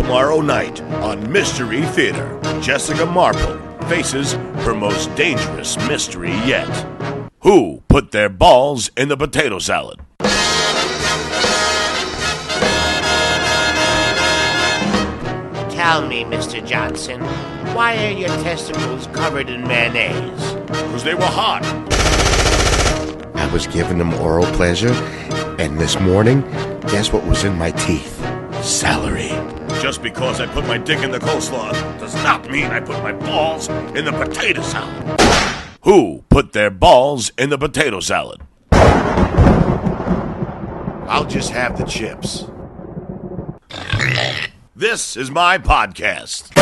Tomorrow night on Mystery Theater, Jessica Marple faces her most dangerous mystery yet. Who put their balls in the potato salad? Tell me, Mr. Johnson, why are your testicles covered in mayonnaise? Because they were hot. I was giving them oral pleasure, and this morning, guess what was in my teeth? Celery. Just because I put my dick in the coleslaw does not mean I put my balls in the potato salad. Who put their balls in the potato salad? I'll just have the chips. This is my podcast.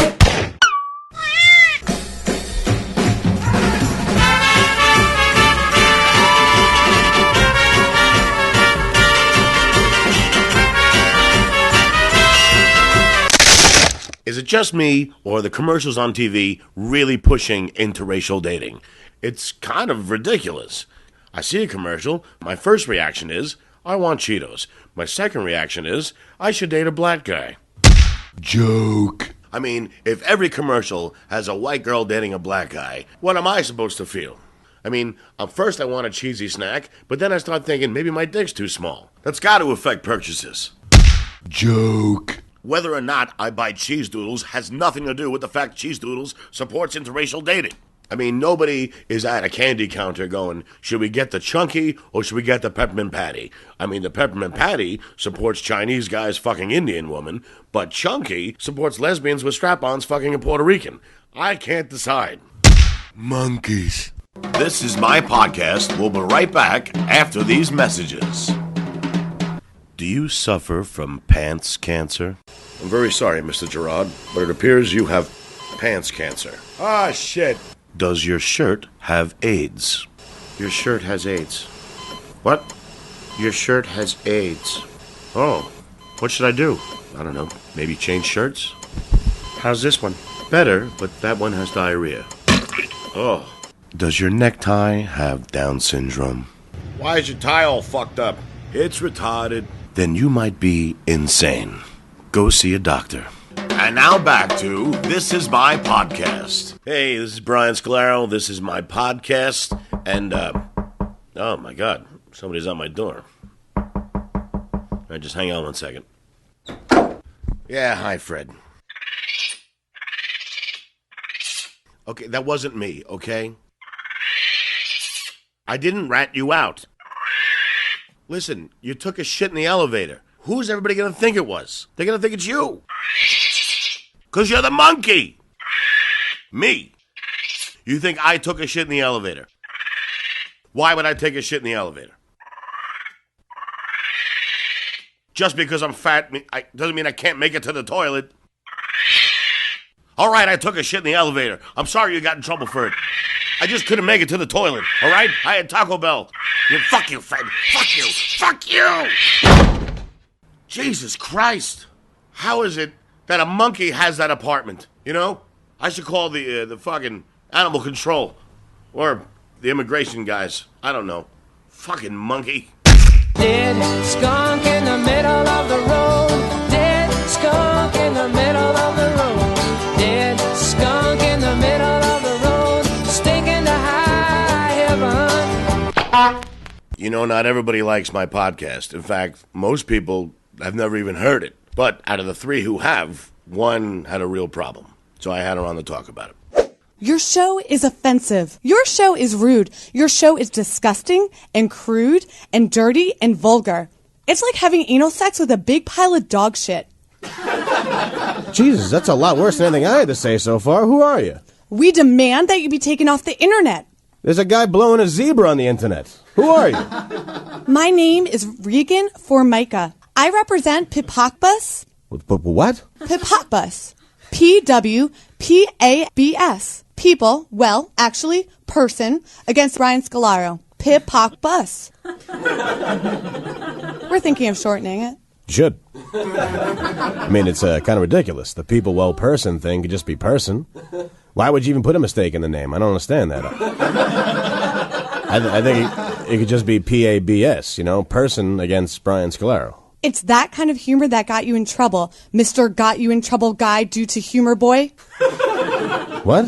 Is it just me, or are the commercials on TV really pushing interracial dating? It's kind of ridiculous. I see a commercial, my first reaction is, I want Cheetos. My second reaction is, I should date a black guy. Joke. I mean, if every commercial has a white girl dating a black guy, what am I supposed to feel? I mean, first I want a cheesy snack, but then I start thinking maybe my dick's too small. That's got to affect purchases. Joke. Whether or not I buy cheese doodles has nothing to do with the fact cheese doodles supports interracial dating. I mean, nobody is at a candy counter going, should we get the chunky or should we get the peppermint patty? I mean, the peppermint patty supports Chinese guys fucking Indian woman, but chunky supports lesbians with strap-ons fucking a Puerto Rican. I can't decide. Monkeys. This is my podcast. We'll be right back after these messages. Do you suffer from pants cancer? I'm very sorry, Mr. Gerard, but it appears you have pants cancer. Ah, shit. Does your shirt have AIDS? Your shirt has AIDS. What? Your shirt has AIDS. Oh, what should I do? I don't know. Maybe change shirts? How's this one? Better, but that one has diarrhea. Oh. Does your necktie have Down syndrome? Why is your tie all fucked up? It's retarded. Then you might be insane. Go see a doctor. And now back to This Is My Podcast. Hey, this is Brian Scolaro. This is my podcast. And, oh my God, somebody's on my door. All right, just hang on 1 second. Yeah, hi, Fred. Okay, that wasn't me, okay? I didn't rat you out. Listen, you took a shit in the elevator. Who's everybody going to think it was? They're going to think it's you. Because you're the monkey. Me. You think I took a shit in the elevator. Why would I take a shit in the elevator? Just because I'm fat doesn't mean I can't make it to the toilet. All right, I took a shit in the elevator. I'm sorry you got in trouble for it. I just couldn't make it to the toilet, all right? I had Taco Bell. Fuck you, Fred. Fuck you. Fuck you. Jesus Christ. How is it that a monkey has that apartment? You know? I should call the fucking animal control. Or the immigration guys. I don't know. Fucking monkey. Dead skunk in the middle of the road. Dead skunk in the middle of the road. Dead skunk in the middle of the road. Stinking to high heaven. You know, not everybody likes my podcast. In fact, most people have never even heard it. But out of the three who have, one had a real problem. So I had her on to talk about it. Your show is offensive. Your show is rude. Your show is disgusting and crude and dirty and vulgar. It's like having anal sex with a big pile of dog shit. Jesus, that's a lot worse than anything I had to say so far. Who are you? We demand that you be taken off the internet. There's a guy blowing a zebra on the internet. Who are you? My name is Regan Formica. I represent Pipakbus. What? Pipakbus. Pwpabs. People, well, actually, person, against Brian Scolaro. Pipakbus. We're thinking of shortening it. Should. I mean, it's kind of ridiculous. The people, well, person thing could just be person. Why would you even put a mistake in the name? I don't understand that. I think it could just be PABS, you know, person against Brian Scolaro. It's that kind of humor that got you in trouble, Mr. Got You in Trouble Guy due to Humor Boy. What?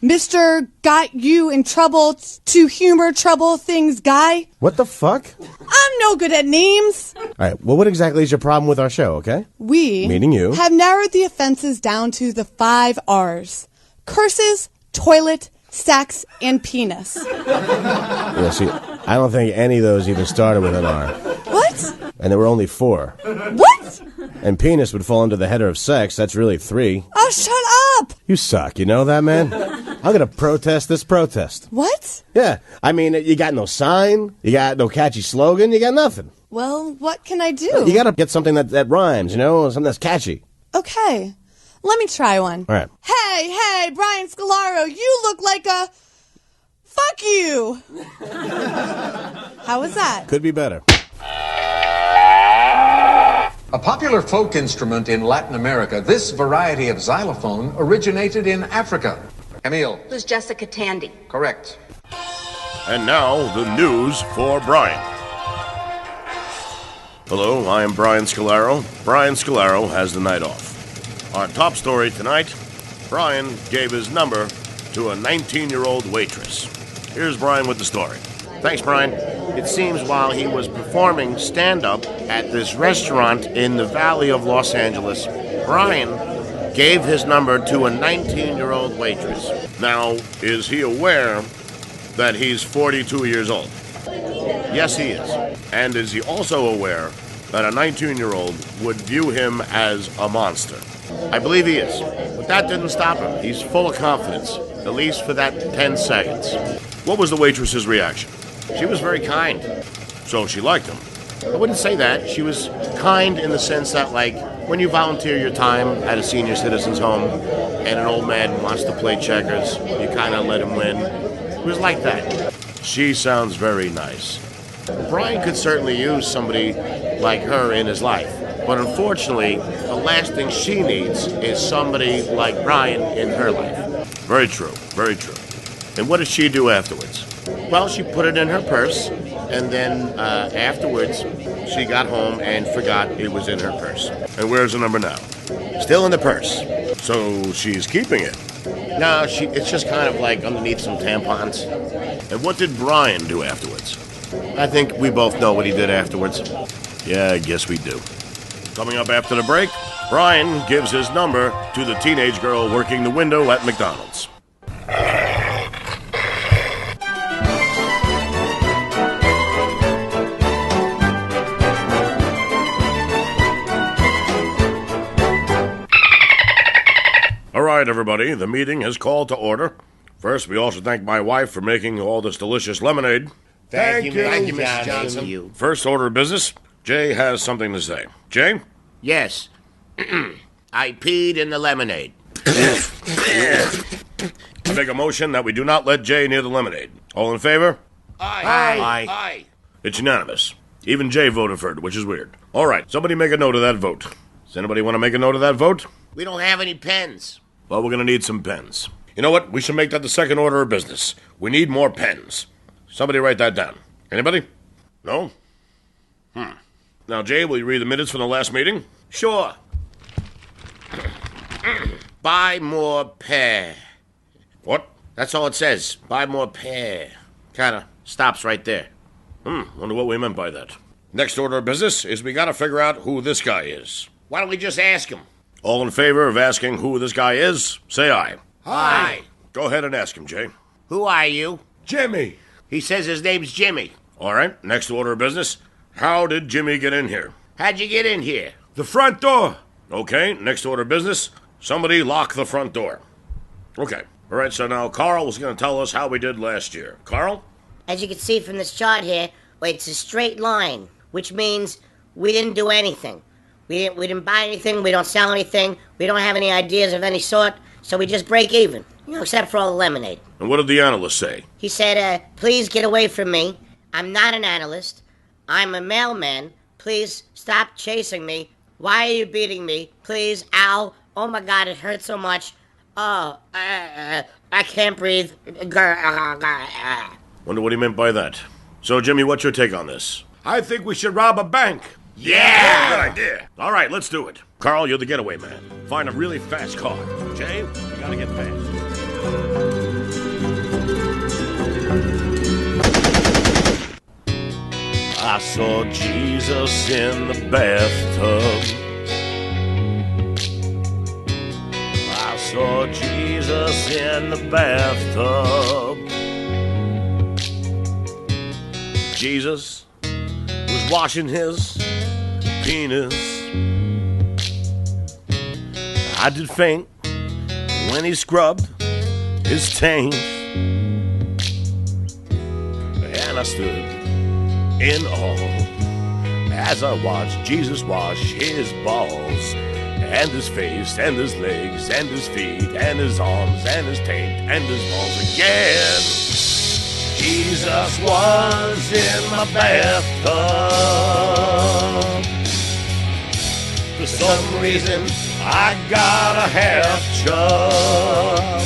Mr. Got You in Trouble to Humor Trouble Things Guy. What the fuck? I'm no good at names. All right, well, what exactly is your problem with our show, okay? We, meaning you, have narrowed the offenses down to the 5 R's. Curses, toilet, sex, and penis. Yeah, see, I don't think any of those even started with an R. What? And there were only 4. What? And penis would fall under the header of sex. That's really 3. Oh, shut up! You suck, you know that, man? I'm gonna protest this protest. What? Yeah, I mean, you got no sign, you got no catchy slogan, you got nothing. Well, what can I do? You gotta get something that rhymes, you know, something that's catchy. Okay, let me try one. All right. Hey, Brian Scolaro, you look like a... Fuck you! How was that? Could be better. A popular folk instrument in Latin America, this variety of xylophone originated in Africa. Emil. Who's Jessica Tandy? Correct. And now, the news for Brian. Hello, I am Brian Scolaro. Brian Scolaro has the night off. Our top story tonight, Brian gave his number to a 19-year-old waitress. Here's Brian with the story. Thanks, Brian. It seems while he was performing stand-up at this restaurant in the Valley of Los Angeles, Brian gave his number to a 19-year-old waitress. Now, is he aware that he's 42 years old? Yes, he is. And is he also aware that a 19-year-old would view him as a monster? I believe he is. But that didn't stop him. He's full of confidence, at least for that 10 seconds. What was the waitress's reaction? She was very kind. So she liked him. I wouldn't say that. She was kind in the sense that, like, when you volunteer your time at a senior citizen's home and an old man wants to play checkers, you kind of let him win. It was like that. She sounds very nice. Brian could certainly use somebody like her in his life. But unfortunately, the last thing she needs is somebody like Brian in her life. Very true, very true. And what did she do afterwards? Well, she put it in her purse, and then afterwards, she got home and forgot it was in her purse. And where's the number now? Still in the purse. So she's keeping it. No, it's just kind of like underneath some tampons. And what did Brian do afterwards? I think we both know what he did afterwards. Yeah, I guess we do. Coming up after the break, Brian gives his number to the teenage girl working the window at McDonald's. All right, everybody, the meeting has called to order. First, we also thank my wife for making all this delicious lemonade. Thank you, Mr. Johnson. Thank you. First order of business, Jay has something to say. Jay? Yes. I peed in the lemonade. I make a motion that we do not let Jay near the lemonade. All in favor? Aye. It's unanimous. Even Jay voted for it, which is weird. All right, somebody make a note of that vote. Does anybody want to make a note of that vote? We don't have any pens. Well, we're going to need some pens. You know what? We should make that the second order of business. We need more pens. Somebody write that down. Anybody? No? Now, Jay, will you read the minutes from the last meeting? Sure. Buy more pear. What? That's all it says. Buy more pear. Kinda stops right there. Wonder what we meant by that. Next order of business is we got to figure out who this guy is. Why don't we just ask him? All in favor of asking who this guy is, say aye. Aye. Go ahead and ask him, Jay. Who are you? Jimmy. He says his name's Jimmy. All right, next order of business. How did Jimmy get in here? How'd you get in here? The front door. Okay, next order of business. Somebody lock the front door. Okay. All right, so now Carl is going to tell us how we did last year. Carl? As you can see from this chart here, it's a straight line, which means we didn't do anything. We didn't buy anything, we don't sell anything, we don't have any ideas of any sort, so we just break even, except for all the lemonade. And what did the analyst say? He said, please get away from me. I'm not an analyst. I'm a mailman. Please stop chasing me. Why are you beating me? Please, ow. Oh my God, it hurts so much. Oh, I can't breathe. Wonder what he meant by that. So, Jimmy, what's your take on this? I think we should rob a bank. Yeah! Good idea. All right, let's do it. Carl, you're the getaway man. Find a really fast car. Jay, you gotta get fast. I saw Jesus in the bathtub. I saw Jesus in the bathtub. Jesus was washing his penis. I did faint when he scrubbed his taint. And I stood in awe as I watched Jesus wash his balls and his face and his legs and his feet and his arms and his taint and his balls again. Jesus was in my bathtub. For some reason, I got a half chub.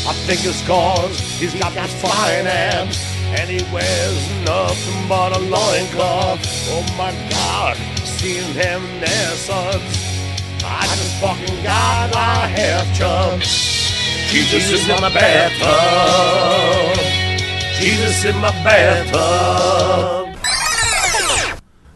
I think it's 'cause he's got those fine abs and he wears nothing but a loincloth. Oh my God, seeing him there, sons, I just fucking got a half chub. Jesus is in my bathtub. Jesus in my bathtub.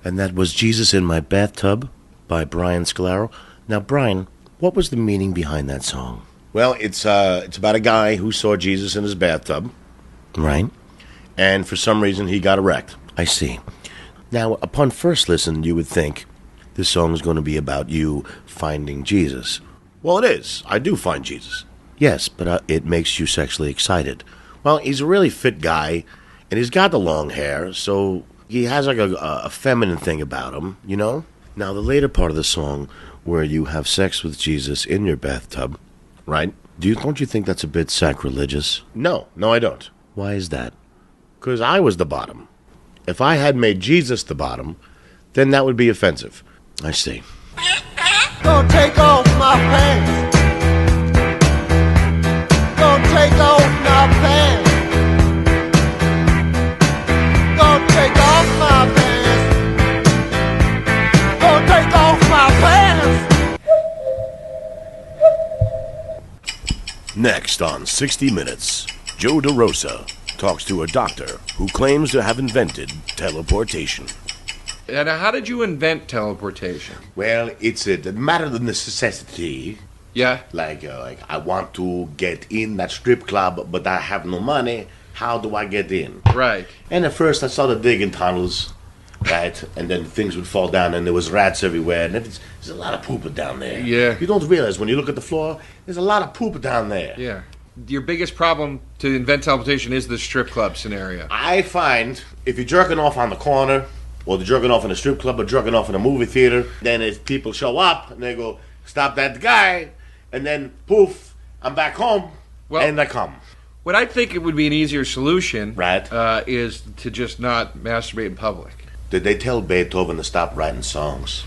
And that was Jesus in My Bathtub by Brian Scolaro. Now, Brian, what was the meaning behind that song? Well, it's about a guy who saw Jesus in his bathtub, Right? and for some reason he got erect. I see. Now, upon first listen, you would think this song is going to be about you finding Jesus. Well, it is. I do find Jesus. Yes, but it makes you sexually excited. Well, he's a really fit guy, and he's got the long hair, so he has like a feminine thing about him, you know? Now, the later part of the song, where you have sex with Jesus in your bathtub, Right? don't you think that's a bit sacrilegious? No, I don't. Why is that? Because I was the bottom. If I had made Jesus the bottom, then that would be offensive. I see. Gonna take off my pants. Gonna take off my pants. Gonna take off my pants. Gonna take off my pants. Next on 60 Minutes, Joe DeRosa talks to a doctor who claims to have invented teleportation. And how did you invent teleportation? Well, it's a matter of necessity. Yeah? Like I want to get in that strip club, but I have no money. How do I get in? Right. And at first I started digging tunnels, right? And then things would fall down, and there was rats everywhere, and there's a lot of poop down there. Yeah. You don't realize when you look at the floor, there's a lot of poop down there. Yeah. Your biggest problem to invent teleportation is the strip club scenario. I find if you're jerking off on the corner, or they're jerking off in a strip club, or jerking off in a movie theater, then if people show up and they go, stop that guy, and then poof, I'm back home, and I come. What I think it would be an easier solution Right. Is to just not masturbate in public. Did they tell Beethoven to stop writing songs?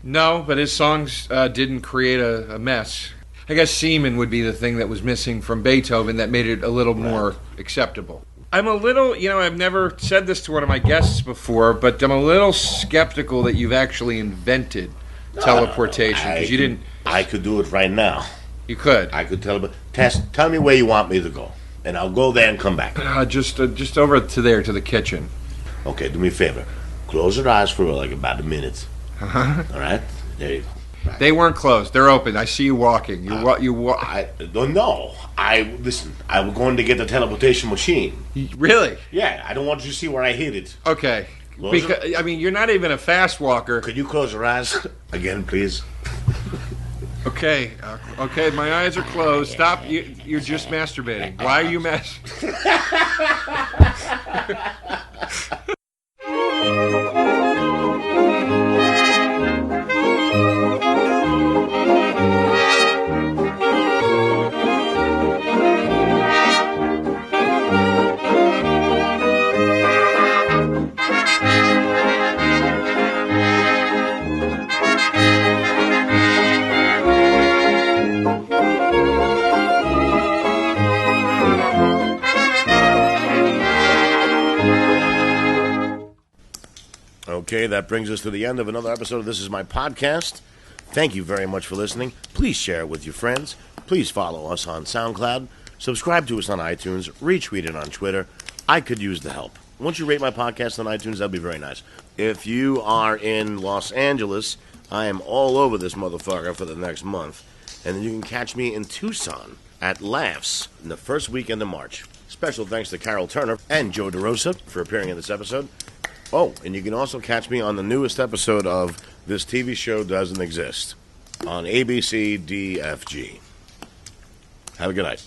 No, but his songs didn't create a mess. I guess semen would be the thing that was missing from Beethoven that made it a little more acceptable. I'm a little, I've never said this to one of my guests before, but I'm a little skeptical that you've actually invented teleportation, because you didn't. I could do it right now. You could. I could tell me where you want me to go, and I'll go there and come back. Just over to there, to the kitchen. Okay, do me a favor. Close your eyes for like about a minute. Uh-huh. All right? There you go. Right. They weren't closed. They're open. I see you walking. I don't know. Listen. I was going to get the teleportation machine. Really? Yeah. I don't want you to see where I hit it. Okay. Close Because you're not even a fast walker. Could you close your eyes again, please? Okay. Okay. My eyes are closed. Stop. You're just masturbating. Why are you Okay, that brings us to the end of another episode of This Is My Podcast. Thank you very much for listening. Please share it with your friends. Please follow us on SoundCloud. Subscribe to us on iTunes. Retweet it on Twitter. I could use the help. Once you rate my podcast on iTunes, that'd be very nice. If you are in Los Angeles, I am all over this motherfucker for the next month. And then you can catch me in Tucson at Laughs in the first weekend of March. Special thanks to Carol Turner and Joe DeRosa for appearing in this episode. Oh, and you can also catch me on the newest episode of This TV Show Doesn't Exist on ABC DFG. Have a good night.